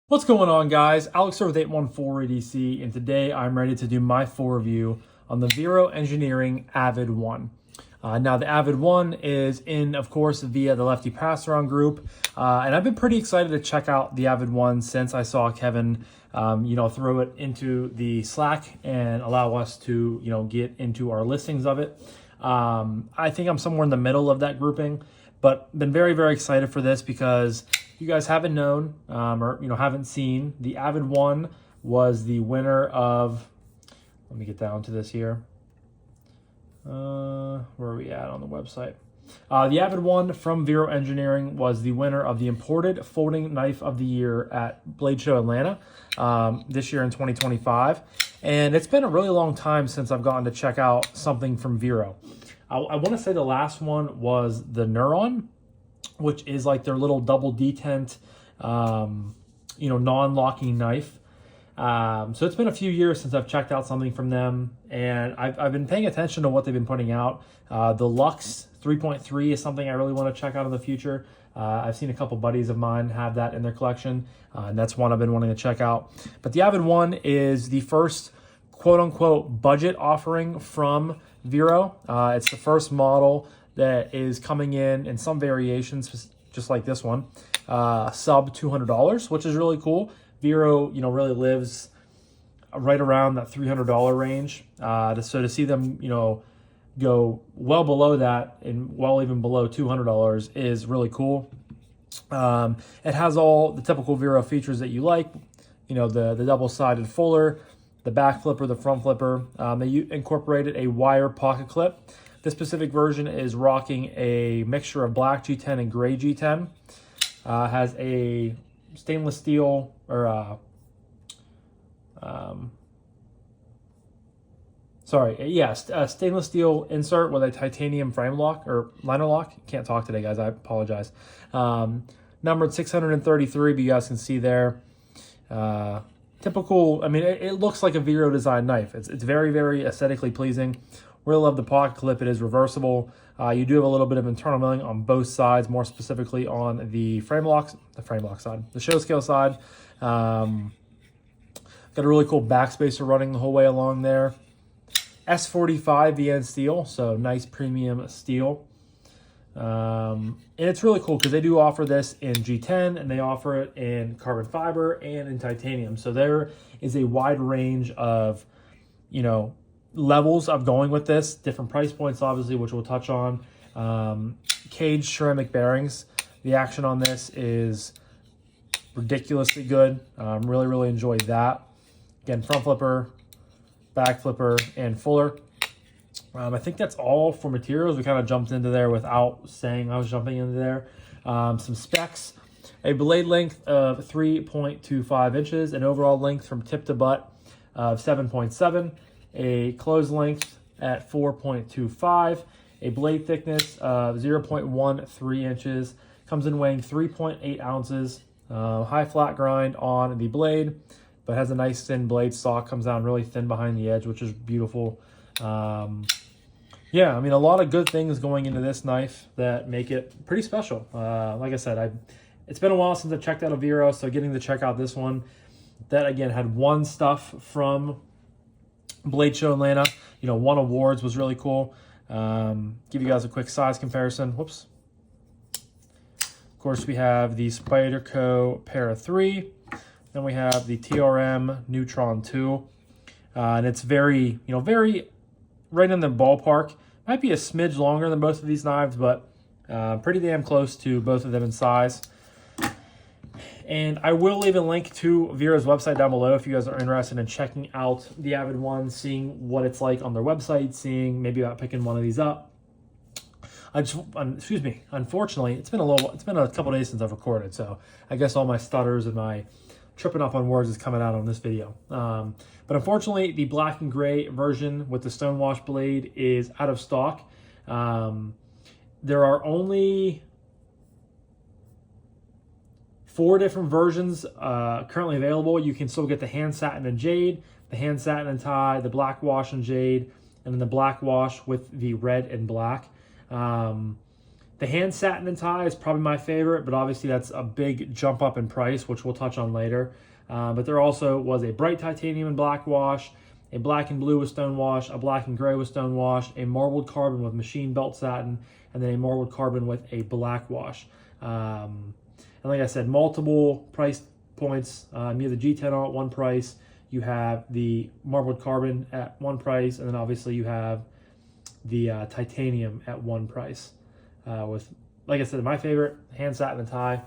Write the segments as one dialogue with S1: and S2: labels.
S1: What's going on, guys? Alex here with 814 EDC, and today I'm ready to do my full review on the Vero Engineering Avid 1. Now, the Avid 1 is in, of course, via the Lefty passaround group, and I've been pretty excited to check out the Avid 1 since I saw Kevin, throw it into the Slack and allow us to, get into our listings of it. I think I'm somewhere in the middle of that grouping, but been very, very excited for this because you guys haven't known or haven't seen, the Avid 1 was the winner of, let me get down to this here. Where are we at on the website? The Avid 1 from Vero Engineering was the winner of the Imported Folding Knife of the Year at Blade Show Atlanta this year in 2025. And it's been a really long time since I've gotten to check out something from Vero. I want to say the last one was the Neuron, which is like their little double detent, non-locking knife. So it's been a few years since I've checked out something from them, and I've been paying attention to what they've been putting out. The Lux 3.3 is something I really want to check out in the future. I've seen a couple buddies of mine have that in their collection, and that's one I've been wanting to check out. But the Avid 1 is the first quote-unquote budget offering from Vero. It's the first model that is coming in some variations, just like this one, sub $200, which is really cool. Vero, really lives right around that $300 range. So to see them, go well below that and well even below $200 is really cool. It has all the typical Vero features that you like, the double-sided fuller, the back flipper, the front flipper. They incorporated a wire pocket clip. This specific version is rocking a mixture of black G10 and gray G10. Has a stainless steel stainless steel insert with a titanium frame lock or liner lock. Can't talk today, guys. I apologize. Numbered 633, but you guys can see there. Typical. I mean, it looks like a Vero design knife. It's very, very aesthetically pleasing. Really love the pocket clip. It is reversible. You do have a little bit of internal milling on both sides, more specifically on the frame lock side, the show scale side. Got a really cool backspacer running the whole way along there. S45 VN steel, so nice premium steel. And it's really cool because they do offer this in G10 and they offer it in carbon fiber and in titanium. So there is a wide range of, levels of going with this, different price points, obviously, which we'll touch on. Caged ceramic bearings. The action on this is ridiculously good. Really, really enjoyed that. Again, front flipper, back flipper, and fuller. I think that's all for materials. We kind of jumped into there without saying I was jumping into there. Some specs. A blade length of 3.25 inches, an overall length from tip to butt of 7.7, a close length at 4.25, a blade thickness of 0.13 inches, comes in weighing 3.8 ounces, high flat grind on the blade, but has a nice thin blade stock, comes down really thin behind the edge, which is beautiful. A lot of good things going into this knife that make it pretty special. Like I said, it's been a while since I checked out a Vero, so getting to check out this one that, again, had won stuff from Blade Show Atlanta, won awards, was really cool. Give you guys a quick size comparison. Whoops. Of course, we have the Spyderco Para 3. Then we have the TRM Neutron 2. And it's very, very right in the ballpark. Might be a smidge longer than both of these knives, but pretty damn close to both of them in size. And I will leave a link to Vero's website down below if you guys are interested in checking out the Avid 1, seeing what it's like on their website, seeing maybe about picking one of these up. Unfortunately, it's been a couple days since I've recorded, so I guess all my stutters and my tripping up on words is coming out on this video. But unfortunately, the black and gray version with the stonewash blade is out of stock. There are only 4 different versions currently available. You can still get the hand satin and jade, the hand satin and tie, the black wash and jade, and then the black wash with the red and black. The hand satin and tie is probably my favorite, but obviously that's a big jump up in price, which we'll touch on later. But there also was a bright titanium and black wash, a black and blue with stone wash, a black and gray with stone wash, a marbled carbon with machine belt satin, and then a marbled carbon with a black wash. And like I said, multiple price points. You have the G10 at one price, you have the marbled carbon at one price, and then obviously you have the titanium at one price. With, like I said, my favorite, hand satin and tie.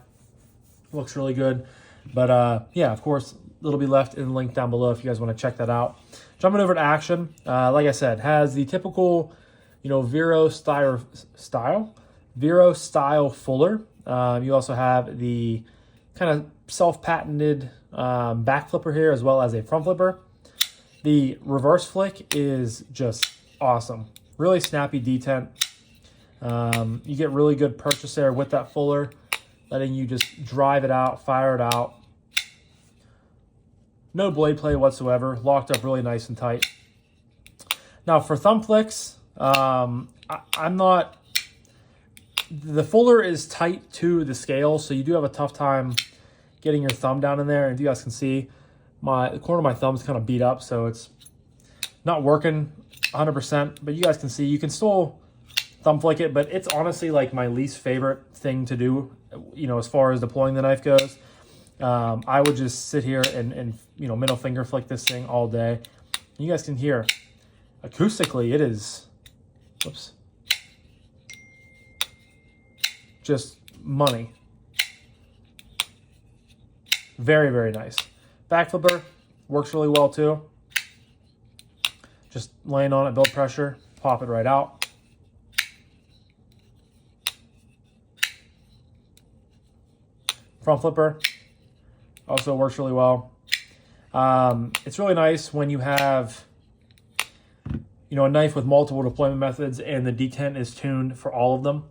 S1: Looks really good. But yeah, of course, it'll be left in the link down below if you guys want to check that out. Jumping over to action, like I said, has the typical, Vero style fuller. You also have the kind of self-patented back flipper here, as well as a front flipper. The reverse flick is just awesome. Really snappy detent. You get really good purchase there with that fuller, letting you just drive it out, fire it out. No blade play whatsoever, locked up really nice and tight. Now for thumb flicks, I'm not, the fuller is tight to the scale, so you do have a tough time getting your thumb down in there. And you guys can see, the corner of my thumb's kind of beat up, so it's not working 100%, but you guys can see, you can still thumb flick it, but it's honestly like my least favorite thing to do, as far as deploying the knife goes. I would just sit here and middle finger flick this thing all day. You guys can hear, acoustically, it is, whoops, just money. Very, very nice. Back flipper works really well too. Just laying on it, build pressure, pop it right out. Front flipper also works really well. It's really nice when you have, a knife with multiple deployment methods and the detent is tuned for all of them.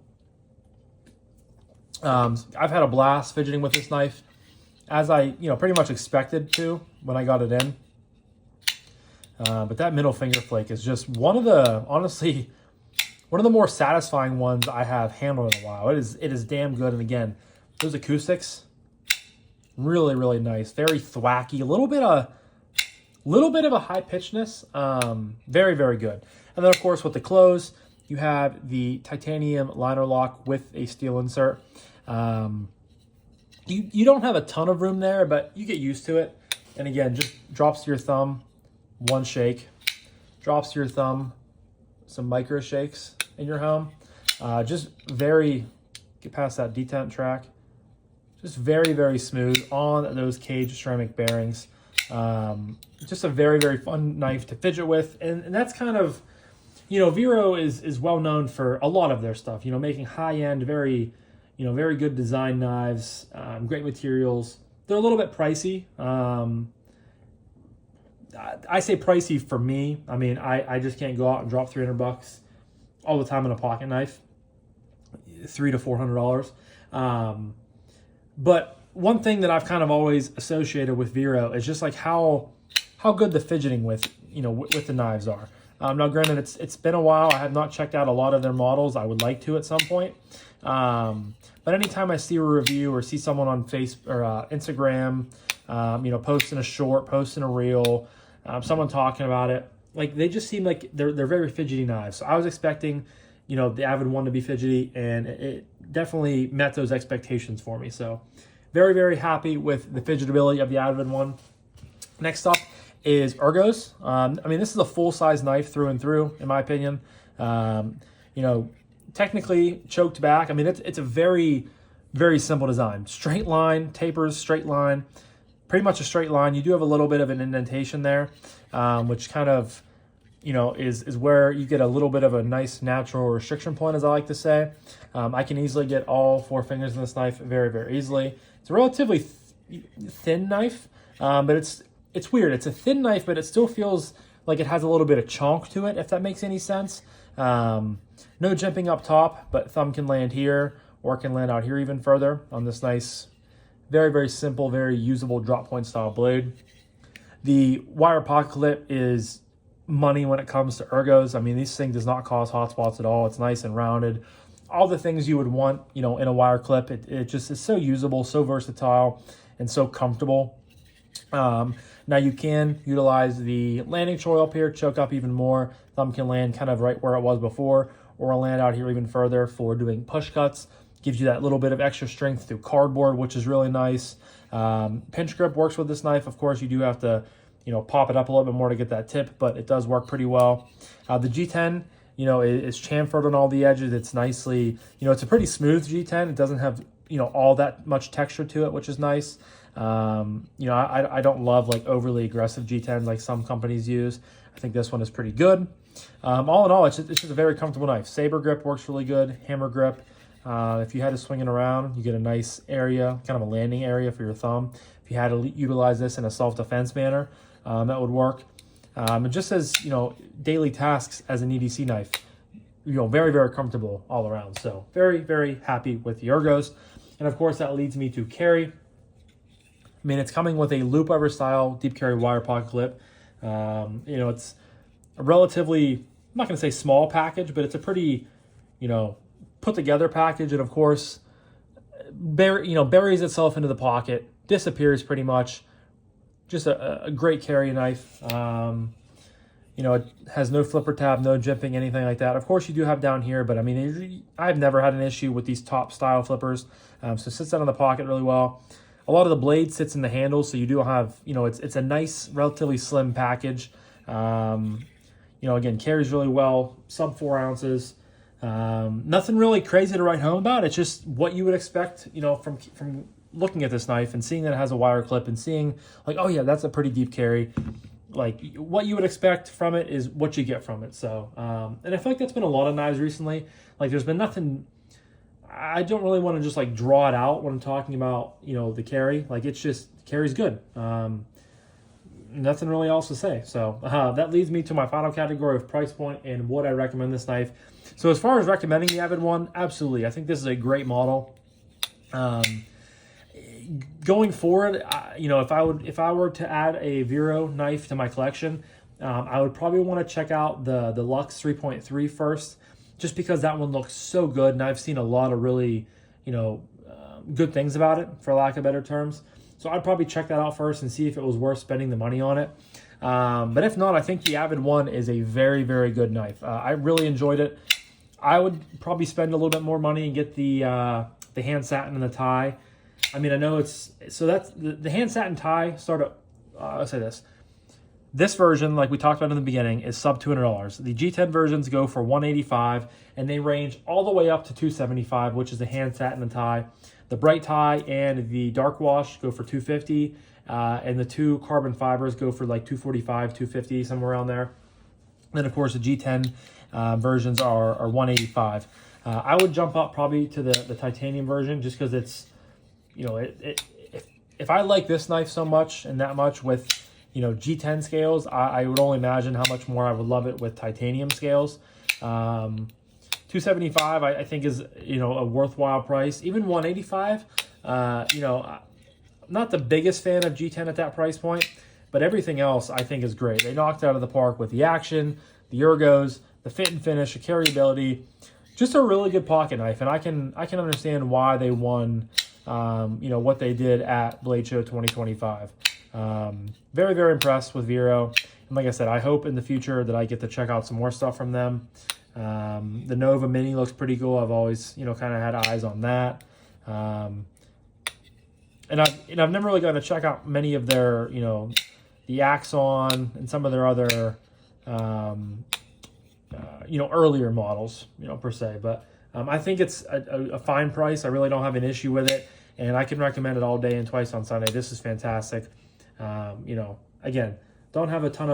S1: I've had a blast fidgeting with this knife, as I, pretty much expected to when I got it in. But that middle finger flick is just honestly, one of the more satisfying ones I have handled in a while. It is damn good. And again, those acoustics, really, really nice. Very thwacky, a little bit of a high pitchedness. Very, very good. And then of course with the close, you have the titanium liner lock with a steel insert. You don't have a ton of room there, but you get used to it. And again, just drops to your thumb, one shake. Drops to your thumb, some micro shakes in your home. Just get past that detent track. Just very, very smooth on those cage ceramic bearings. Just a very, very fun knife to fidget with. And that's kind of, Vero is well known for a lot of their stuff, making high-end, very good design knives, great materials. They're a little bit pricey. I say pricey for me. I mean, I just can't go out and drop $300 all the time on a pocket knife. $300 to $400. But one thing that I've kind of always associated with Vero is just like how good the fidgeting with the knives are. Now, granted, it's been a while. I have not checked out a lot of their models. I would like to at some point. But anytime I see a review or see someone on Facebook or Instagram, posting a short, posting a reel, someone talking about it, like they just seem like they're very fidgety knives. So I was expecting, the Avid one to be fidgety, and it definitely met those expectations for me. So very, very happy with the fidgetability of the Avid one. Next up is ergos. This is a full-size knife through and through, in my opinion. Technically choked back. It's a very, very simple design. Straight line, tapers, straight line, pretty much a straight line. You do have a little bit of an indentation there, which kind of, is where you get a little bit of a nice natural restriction point, as I like to say. I can easily get all 4 fingers in this knife very, very easily. It's a relatively thin knife, but it's weird. It's a thin knife, but it still feels like it has a little bit of chonk to it, if that makes any sense. No jimping up top, but thumb can land here, or can land out here even further on this nice, very, very simple, very usable drop point style blade. The wire pocket clip is money when it comes to ergos. This thing does not cause hot spots at all. It's nice and rounded. all the things you would want, you know, in a wire clip. It just is so usable, so versatile, and so comfortable. Now you can utilize the landing choil up here, choke up even more. Thumb can land kind of right where it was before, or land out here even further for doing push cuts. Gives you that little bit of extra strength through cardboard, which is really nice. Pinch grip works with this knife. Of course, you do have to, you know, pop it up a little bit more to get that tip, but it does work pretty well. The G10, you know, is chamfered on all the edges. It's nicely, you know, it's a pretty smooth G10. It doesn't have, you know, all that much texture to it, which is nice. You know, I don't love like overly aggressive G10s like some companies use. I think this one is pretty good. All in all, it's just a very comfortable knife. Saber grip works really good. Hammer grip. If you had to swing it around, you get a nice area, kind of a landing area for your thumb. If you had to utilize this in a self-defense manner, that would work. And just as, you know, daily tasks as an EDC knife, you know, very, very comfortable all around. So very, very happy with the Ergos. And of course, that leads me to carry. I mean, it's coming with a loop over style deep carry wire pocket clip. You know, it's a relatively, I'm not going to say small package, but it's a pretty, you know, put together package. And of course, buries itself into the pocket, disappears pretty much. Just a great carry knife. You know, it has no flipper tab, no jimping, anything like that. Of course, you do have down here, but I mean, I've never had an issue with these top style flippers. So it sits down in the pocket really well. A lot of the blade sits in the handle, so you do have, you know, it's a nice, relatively slim package. You know, again, carries really well, sub 4 ounces. Nothing really crazy to write home about. It's just what you would expect, you know, from looking at this knife and seeing that it has a wire clip and seeing like, oh yeah, that's a pretty deep carry. Like what you would expect from it is what you get from it. So, and I feel like that's been a lot of knives recently. Like there's been nothing, I don't really want to just like draw it out when I'm talking about, you know, the carry. Like it's just, carry's good. Nothing really else to say. So that leads me to my final category of price point and would I recommend this knife. So as far as recommending the Avid one, absolutely. I think this is a great model. Going forward, you know, if I were to add a Vero knife to my collection, I would probably want to check out the Lux 3.3 first, just because that one looks so good, and I've seen a lot of really, you know, good things about it, for lack of better terms. So I'd probably check that out first and see if it was worth spending the money on it. But if not, I think the Avid one is a very, very good knife. I really enjoyed it. I would probably spend a little bit more money and get the hand satin and the tie. I mean, I know it's, so that's, the hand satin tie start I'll say this. This version, like we talked about in the beginning, is sub $200. The G10 versions go for $185, and they range all the way up to $275, which is the hand satin and tie. The bright tie and the dark wash go for $250, and the two carbon fibers go for like $245, $250, somewhere around there. Then, of course, the G10 versions are $185. I would jump up probably to the titanium version just because it's, you know, if I like this knife so much and that much with, you know, G10 scales, I would only imagine how much more I would love it with titanium scales. $275 I think is, you know, a worthwhile price. Even $185, you know, I'm not the biggest fan of G10 at that price point, but everything else I think is great. They knocked it out of the park with the action, the ergos, the fit and finish, the carryability. Just a really good pocket knife, and I can understand why they won, you know, what they did at Blade Show 2025. Very, very impressed with Vero. And like I said, I hope in the future that I get to check out some more stuff from them. The Nova Mini looks pretty cool. I've always, you know, kind of had eyes on that. And I've never really gotten to check out many of their, you know, the Axon and some of their other, you know, earlier models, you know, per se. But I think it's a fine price. I really don't have an issue with it, and I can recommend it all day and twice on Sunday. This is fantastic. You know, again, don't have a ton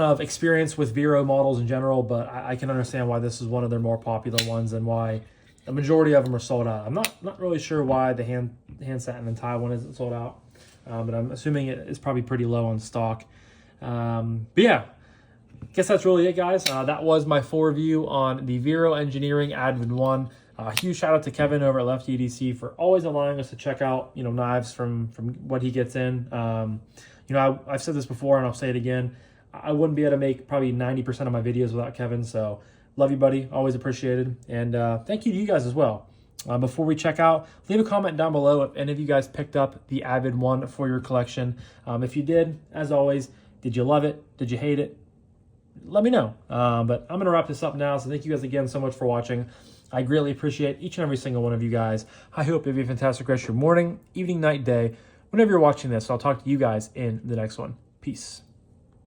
S1: of experience with Vero models in general, but I can understand why this is one of their more popular ones and why the majority of them are sold out. I'm not really sure why the hand satin and tie one isn't sold out, but I'm assuming it is probably pretty low on stock. But yeah, guess that's really it, guys. That was my full review on the Vero Engineering Avid 1. Huge shout out to Kevin over at Lefty EDC for always allowing us to check out, you know, knives from what he gets in. You know, I've said this before and I'll say it again. I wouldn't be able to make probably 90% of my videos without Kevin. So Love you, buddy. Always appreciated. And thank you to you guys as well. Before we check out, leave a comment down below if any of you guys picked up the Avid one for your collection. If you did, as always, did you love it? Did you hate it? Let me know. But I'm going to wrap this up now. So thank you guys again so much for watching. I greatly appreciate each and every single one of you guys. I hope you have a fantastic rest of your morning, evening, night, day, whenever you're watching this. I'll talk to you guys in the next one. Peace.